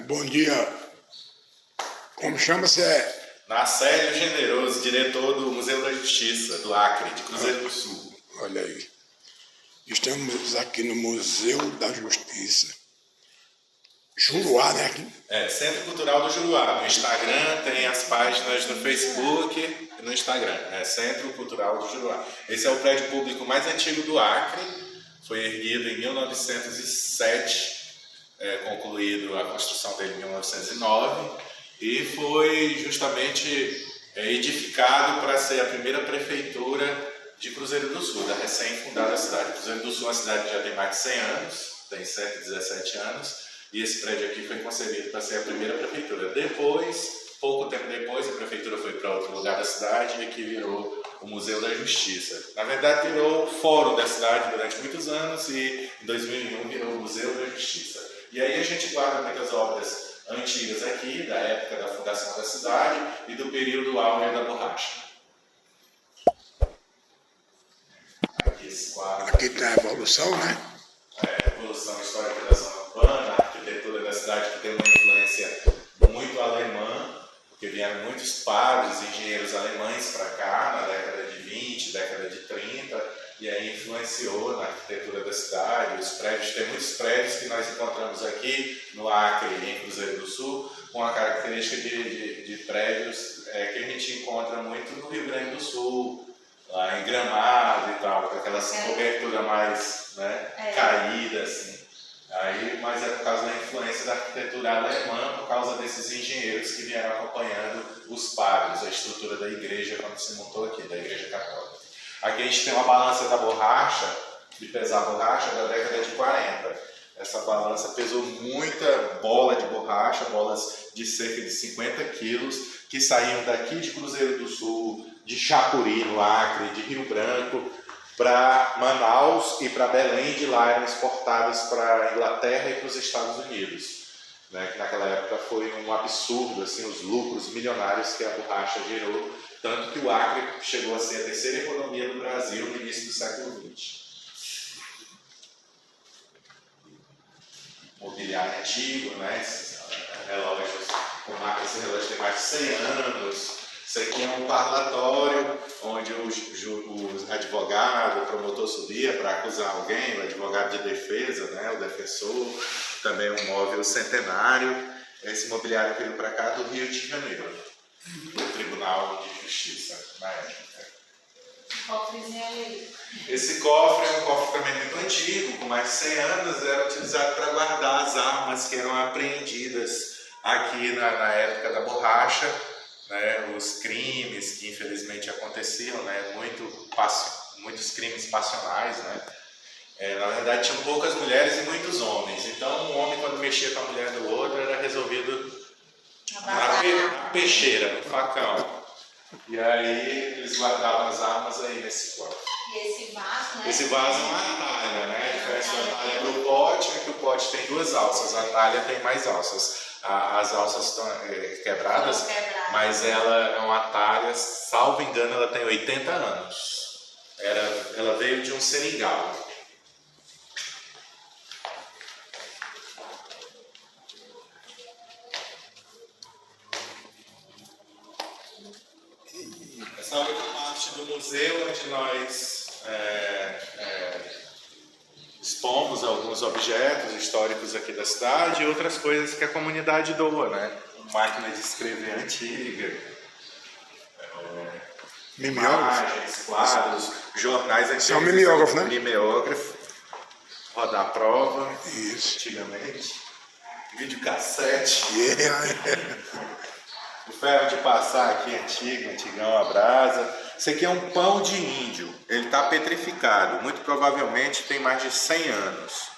Bom dia. Como chama-se? Nacélio Generoso, diretor do Museu da Justiça, do Acre, de Cruzeiro do Sul. Olha aí. Estamos aqui no Museu da Justiça. Juruá, né? Aqui. Centro Cultural do Juruá. No Instagram, tem as páginas no Facebook e no Instagram. Centro Cultural do Juruá. Esse é o prédio público mais antigo do Acre. Foi erguido em 1907, concluído a construção dele em 1909. E foi justamente edificado para ser a primeira prefeitura de Cruzeiro do Sul, da recém-fundada cidade. Cruzeiro do Sul é uma cidade que já tem mais de 100 anos, tem 117 anos. E esse prédio aqui foi concebido para ser a primeira prefeitura. Depois, pouco tempo depois, a prefeitura foi para outro lugar da cidade e aqui virou o Museu da Justiça. Na verdade, virou o fórum da cidade durante muitos anos e em 2001 virou o Museu da Justiça. E aí a gente guarda muitas obras antigas aqui, da época da fundação da cidade e do período áureo da borracha. Aqui esse quadro. Aqui tem a evolução, né? Evolução histórica da zona urbana, a arquitetura da cidade que tem uma influência muito alemã, porque vieram muitos padres, engenheiros alemães para cá na década de 20, década de 30, e aí influenciou na arquitetura da cidade. Os prédios, tem muitos prédios que nós encontramos aqui no Acre e em Cruzeiro do Sul, com a característica de prédios que a gente encontra muito no Rio Grande do Sul, lá em Gramado e tal, com aquelas cobertura mais caída, assim. Mas é por causa da influência da arquitetura alemã, por causa desses engenheiros que vieram acompanhando os padres, a estrutura da igreja quando se montou aqui, da igreja católica. Aqui a gente tem uma balança da borracha, de pesar borracha, da década de 40. Essa balança pesou muita bola de borracha, bolas de cerca de 50 quilos, que saíam daqui de Cruzeiro do Sul, de Chapuri, no Acre, de Rio Branco, para Manaus e para Belém. De lá eram exportadas para a Inglaterra e para os Estados Unidos. Que naquela época foi um absurdo, assim, os lucros milionários que a borracha gerou, tanto que o Acre chegou a ser a terceira economia do Brasil no início do século XX. Mobiliário antigo, relógios com marca, esse relógio tem mais de 100 anos. Isso aqui é um parlatório onde o advogado, o promotor subia para acusar alguém, o advogado de defesa, o defensor, também um móvel centenário. Esse mobiliário veio para cá do Rio de Janeiro, do Tribunal de Justiça, na época. Esse cofre é um cofre também muito antigo, com mais de 100 anos, era utilizado para guardar as armas que eram apreendidas aqui na época da borracha. Os crimes que infelizmente aconteciam, muitos crimes passionais, na verdade tinham poucas mulheres e muitos homens, então um homem quando mexia com a mulher do outro era resolvido na peixeira, no facão, e aí eles guardavam as armas aí nesse cofre. E esse vaso, Esse vaso é uma talha, a diferença da talha do pote é que o pote tem 2 alças, a talha tem mais alças. As alças estão quebradas, mas ela é uma talha, salvo engano, ela tem 80 anos. Ela veio de um seringal. Essa é outra parte do museu onde nós expomos alguns objetos históricos aqui da cidade e outras coisas que a comunidade doa, Máquina de escrever antiga, imagens, quadros, jornais antigos. Isso é um mimeógrafo, né? Mimeógrafo, rodar prova, Isso. antigamente, videocassete. Yeah. O ferro de passar aqui antigão, a brasa. Isso aqui é um pão de índio, ele está petrificado, muito provavelmente tem mais de 100 anos.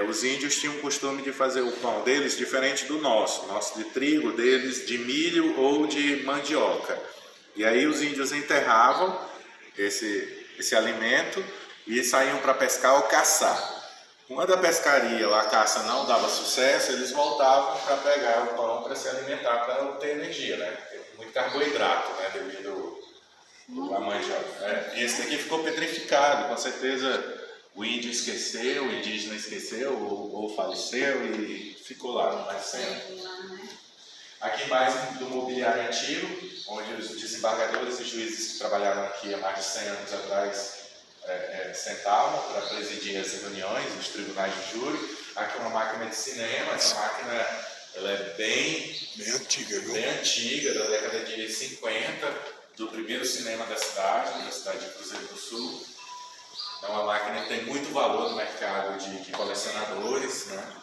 Os índios tinham o costume de fazer o pão deles diferente do nosso de trigo, deles de milho ou de mandioca. E aí os índios enterravam esse alimento e saíam para pescar ou caçar. Quando a pescaria ou a caça não dava sucesso, eles voltavam para pegar o pão para se alimentar, para obter energia, Tem muito carboidrato, devido à mandioca. E esse daqui ficou petrificado, com certeza o índio esqueceu, o indígena esqueceu ou faleceu e ficou lá, não mais sempre. Aqui mais do mobiliário antigo, onde os desembargadores e juízes que trabalharam aqui há mais de 100 anos atrás sentavam para presidir as reuniões, os tribunais de júri. Aqui é uma máquina de cinema, essa máquina ela é bem antiga, viu? Bem antiga, da década de 50, do primeiro cinema da cidade de Cruzeiro do Sul. É uma máquina que tem muito valor no mercado de colecionadores, né?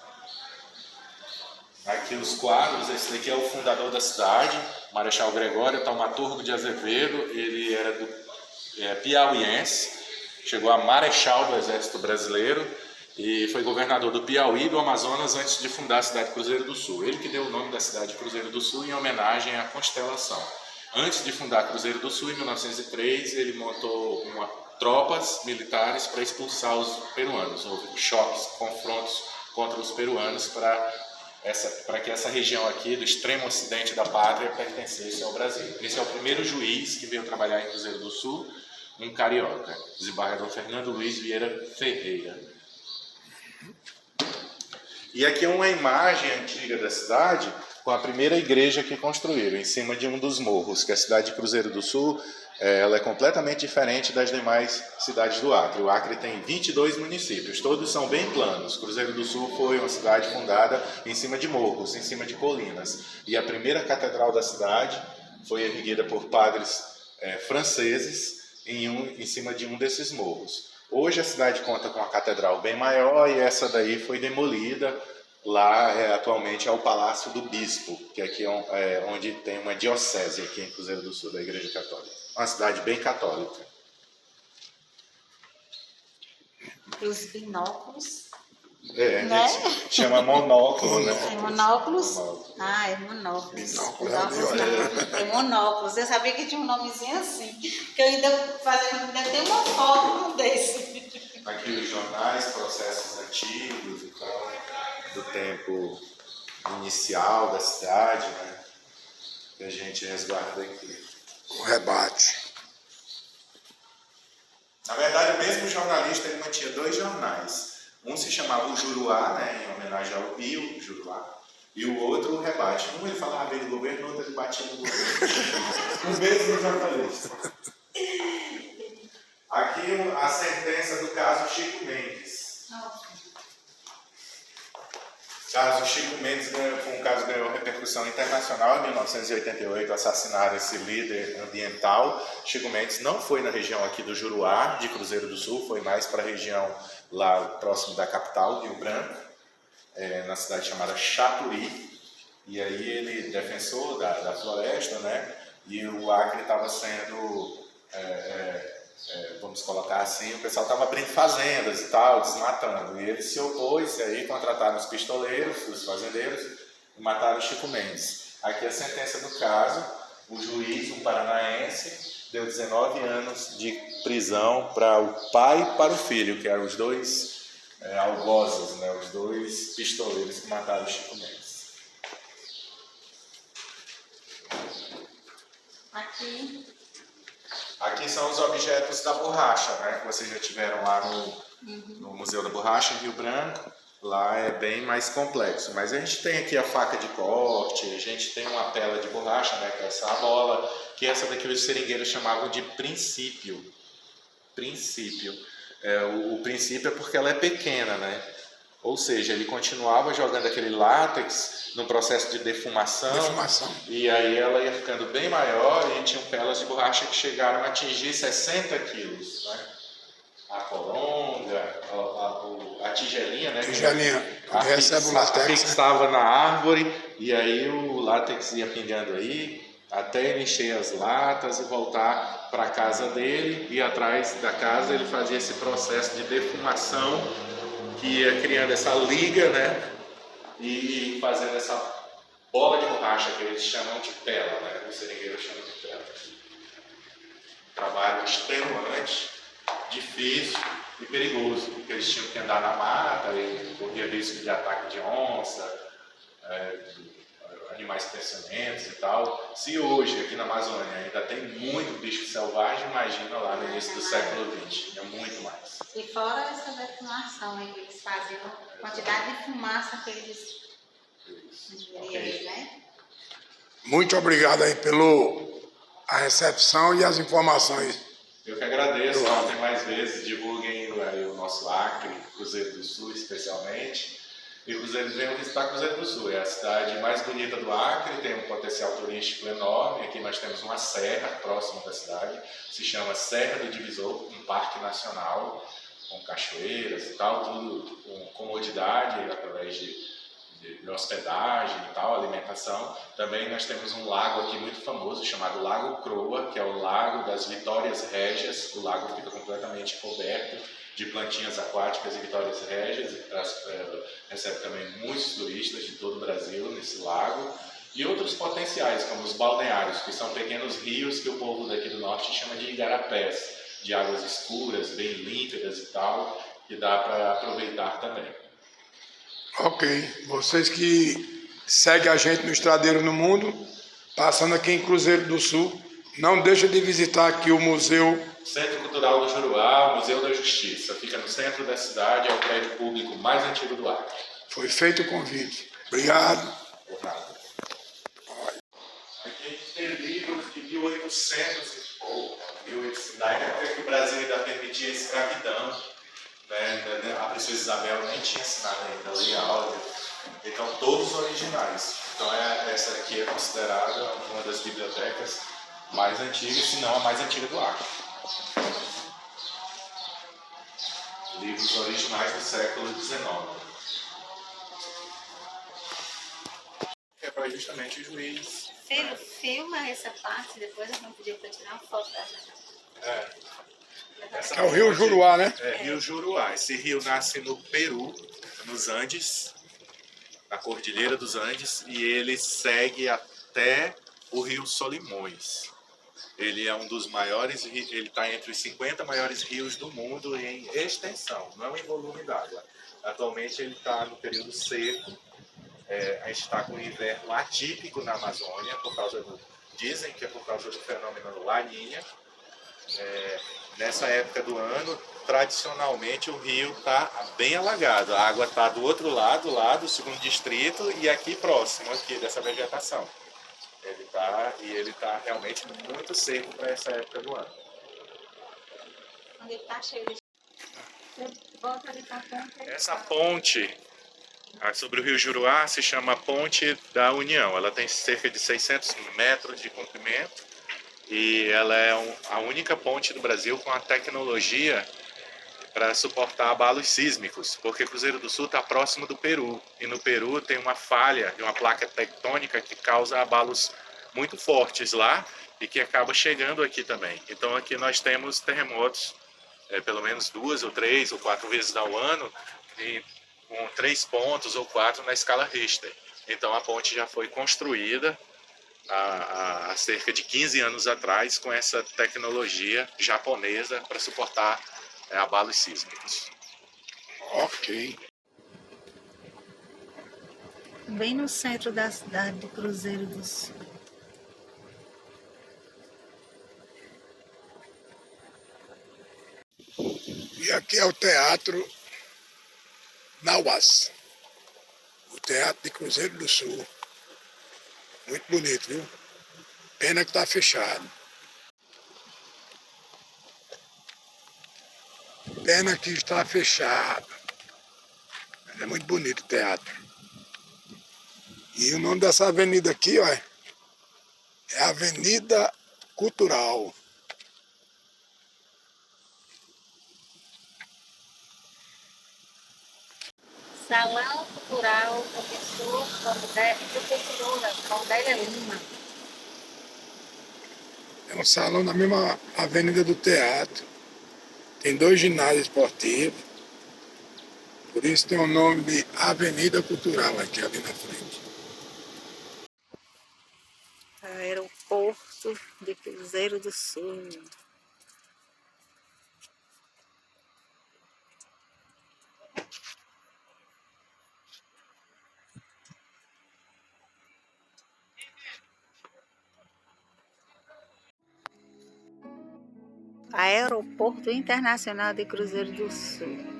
Aqui os quadros, esse daqui é o fundador da cidade, Marechal Gregório Taumaturgo de Azevedo. Ele era piauiense, chegou a marechal do Exército Brasileiro e foi governador do Piauí e do Amazonas antes de fundar a cidade de Cruzeiro do Sul. Ele que deu o nome da cidade de Cruzeiro do Sul em homenagem à constelação. Antes de fundar Cruzeiro do Sul, em 1903, ele montou tropas militares para expulsar os peruanos. Houve choques, confrontos contra os peruanos para que essa região aqui do extremo ocidente da pátria pertencesse ao Brasil. Esse é o primeiro juiz que veio trabalhar em Cruzeiro do Sul, um carioca, desembargador Fernando Luiz Vieira Ferreira. E aqui é uma imagem antiga da cidade com a primeira igreja que construíram, em cima de um dos morros, que a cidade de Cruzeiro do Sul ela é completamente diferente das demais cidades do Acre. O Acre tem 22 municípios, todos são bem planos. Cruzeiro do Sul foi uma cidade fundada em cima de morros, em cima de colinas. E a primeira catedral da cidade foi erguida por padres franceses em cima de um desses morros. Hoje a cidade conta com uma catedral bem maior e essa daí foi demolida. Lá atualmente é o Palácio do Bispo, que aqui é onde tem uma diocese aqui em Cruzeiro do Sul, da Igreja Católica. Uma cidade bem católica. Os binóculos. Né? Chama monóculo, né? É monóculos? Ah, é monóculos. É monóculos. Eu sabia que tinha um nomezinho assim. Que eu ainda tem uma foto desse. Aqui os jornais, processos antigos e tal, do tempo inicial da cidade, né? Que a gente resguarda aqui. O rebate. Na verdade, o mesmo jornalista ele mantinha 2 jornais. Um se chamava o Juruá, né, em homenagem ao Pio, Juruá, e o outro o Rebate. Um ele falava bem do governo, o outro ele batia no governo. O mesmo jornalista. Aqui a sentença do caso Chico Mendes. O caso Chico Mendes foi um caso que ganhou repercussão internacional. Em 1988 assassinaram esse líder ambiental. Chico Mendes não foi na região aqui do Juruá, de Cruzeiro do Sul, foi mais para a região lá próximo da capital, Rio Branco, na cidade chamada Chapuri. E aí ele defensor da floresta, né? E o Acre estava sendo, vamos colocar assim, o pessoal estava abrindo fazendas e tal, desmatando. E ele se opôs, e aí contrataram os pistoleiros, os fazendeiros, e mataram o Chico Mendes. Aqui a sentença do caso, o juiz, um paranaense, deu 19 anos de prisão para o pai e para o filho, que eram os 2 algozes, né, os 2 pistoleiros que mataram o Chico Mendes. Aqui são os objetos da borracha, né, que vocês já tiveram lá no Museu da Borracha, em Rio Branco. Lá é bem mais complexo, mas a gente tem aqui a faca de corte, a gente tem uma pela de borracha, né, que é essa bola, que essa daqui os seringueiros chamavam de princípio. O princípio é porque ela é pequena, né? Ou seja, ele continuava jogando aquele látex no processo de defumação. E aí ela ia ficando bem maior e tinham pelas de borracha que chegaram a atingir 60 quilos, né? A coronga, a tigelinha, né? Tigelinha, recebe o látex. Fixava na árvore e aí o látex ia pingando aí até ele encher as latas e voltar para a casa dele. E atrás da casa ele fazia esse processo de defumação que ia criando essa liga, né? E fazendo essa bola de borracha que eles chamam de pela, né? Os seringueiros chamam de pela. Trabalho extenuante, difícil e perigoso, porque eles tinham que andar na mata e corria risco de ataque de onça, animais peçonhentos e tal. Se hoje aqui na Amazônia ainda tem muito bicho selvagem, imagina lá no início do século XX, é muito mais. E fora essa defumação aí que eles faziam, a quantidade de fumaça que eles Ok. né? Muito obrigado aí a recepção e as informações. Eu que agradeço, voltem mais vezes, divulguem aí o nosso Acre, Cruzeiro do Sul especialmente. E venham visitar Cruzeiro do Sul, é a cidade mais bonita do Acre, tem um potencial turístico enorme. Aqui nós temos uma serra próxima da cidade, se chama Serra do Divisor, um parque nacional, com cachoeiras e tal, tudo com comodidade, através de hospedagem e tal, alimentação. Também nós temos um lago aqui muito famoso, chamado Lago Croa, que é o Lago das Vitórias Régias. O lago fica completamente coberto de plantinhas aquáticas e vitórias régias, e recebe também muitos turistas de todo o Brasil nesse lago. E outros potenciais, como os balneários, que são pequenos rios que o povo daqui do norte chama de igarapés, de águas escuras, bem límpidas e tal, que dá para aproveitar também. Ok, vocês que seguem a gente no Estradeiro no Mundo, passando aqui em Cruzeiro do Sul, não deixa de visitar aqui o Museu Centro Cultural do Juruá, Museu da Justiça. Fica no centro da cidade, é o prédio público mais antigo do Acre. Foi feito o convite. Obrigado. Por nada. Aqui a gente tem livros de 1800 e pouco, da época que o Brasil ainda permitia a escravidão. Né? A princesa Isabel nem tinha assinado ainda a Lei Áurea. Então, todos originais. Então, essa aqui é considerada uma das bibliotecas mais antigas, se não a mais antiga do Acre. Livros originais do século XIX. É para justamente o juiz. Filho, filma essa parte, depois eu vou pedir para tirar uma foto da gente. É o Rio Juruá, né? É, Rio Juruá. Esse rio nasce no Peru, nos Andes, na Cordilheira dos Andes, e ele segue até o Rio Solimões. Ele é um dos maiores, ele está entre os 50 maiores rios do mundo em extensão, não em volume d'água. Atualmente ele está no período seco. A gente está com um inverno atípico na Amazônia, dizem que é por causa do fenômeno La Niña. Nessa época do ano, tradicionalmente o rio está bem alagado. A água está do outro lado, lá do segundo distrito, e aqui próximo aqui dessa vegetação. Ele tá realmente muito seco para essa época do ano. Quando ele está cheio de... Volta ali para a ponte. Essa ponte sobre o Rio Juruá se chama Ponte da União. Ela tem cerca de 600 metros de comprimento e ela é a única ponte do Brasil com a tecnologia para suportar abalos sísmicos, porque Cruzeiro do Sul está próximo do Peru, e no Peru tem uma falha de uma placa tectônica que causa abalos muito fortes lá e que acaba chegando aqui também. Então aqui nós temos terremotos, pelo menos 2 ou 3 ou 4 vezes ao ano, com 3 pontos ou 4 na escala Richter. Então a ponte já foi construída há cerca de 15 anos atrás com essa tecnologia japonesa para suportar abalos sísmicos. Ok. Bem no centro da cidade de Cruzeiro do Sul. E aqui é o Teatro Nauás. O Teatro de Cruzeiro do Sul. Muito bonito, viu? Pena que está fechado. Pena que está fechado. É muito bonito o teatro. E o nome dessa avenida aqui, ó, é Avenida Cultural. Salão Cultural Professora Caldélia Lima. É um salão na mesma avenida do teatro. Tem 2 ginásios esportivos. Por isso tem o nome de Avenida Cultural aqui ali na frente. Aeroporto de Cruzeiro do Sul. Aeroporto Internacional de Cruzeiro do Sul.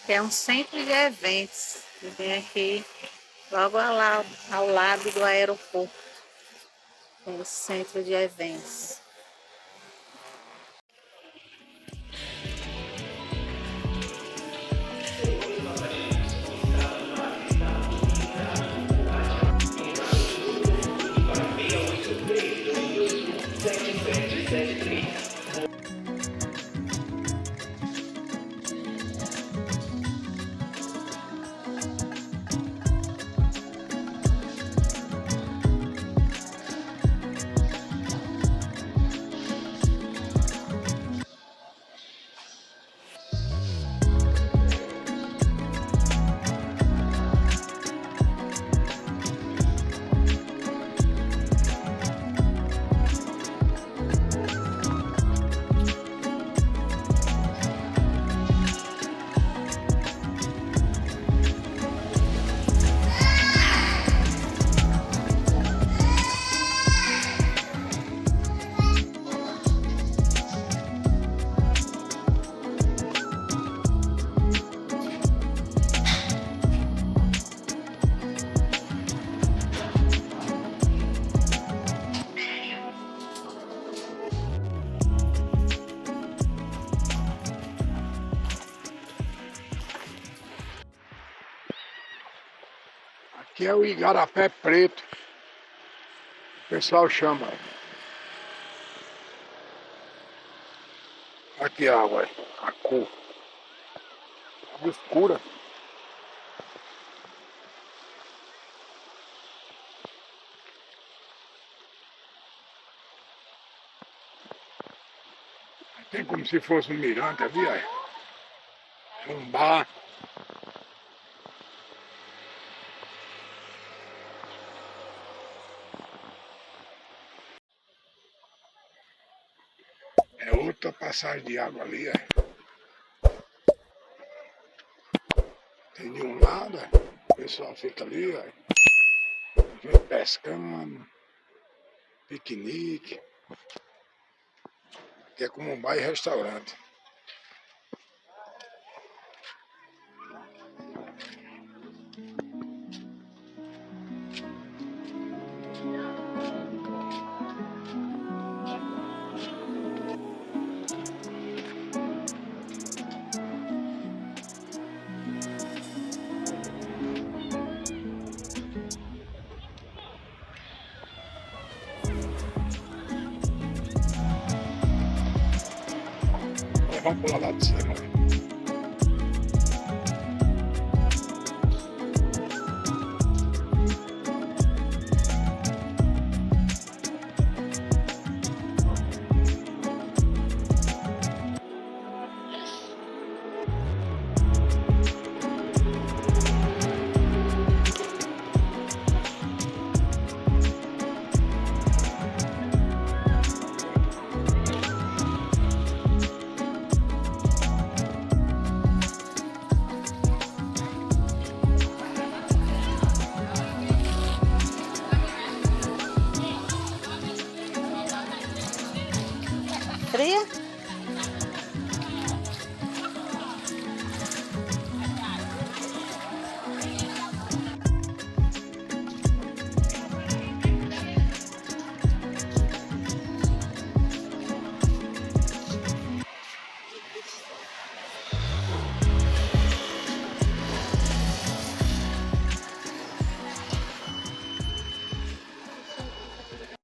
É um centro de eventos que vem aqui logo ao lado do aeroporto. É o centro de eventos. Aqui é o Igarapé Preto, o pessoal chama. Aqui a água, a cor. Água escura. Tem como se fosse um mirante ali, ó. Um bar. É outra passagem de água ali, ó. Tem de um lado, ó. O pessoal fica ali, ó. Vem pescando, piquenique. Que é como um bar e restaurante. Vamos pular lá de cima. Fria?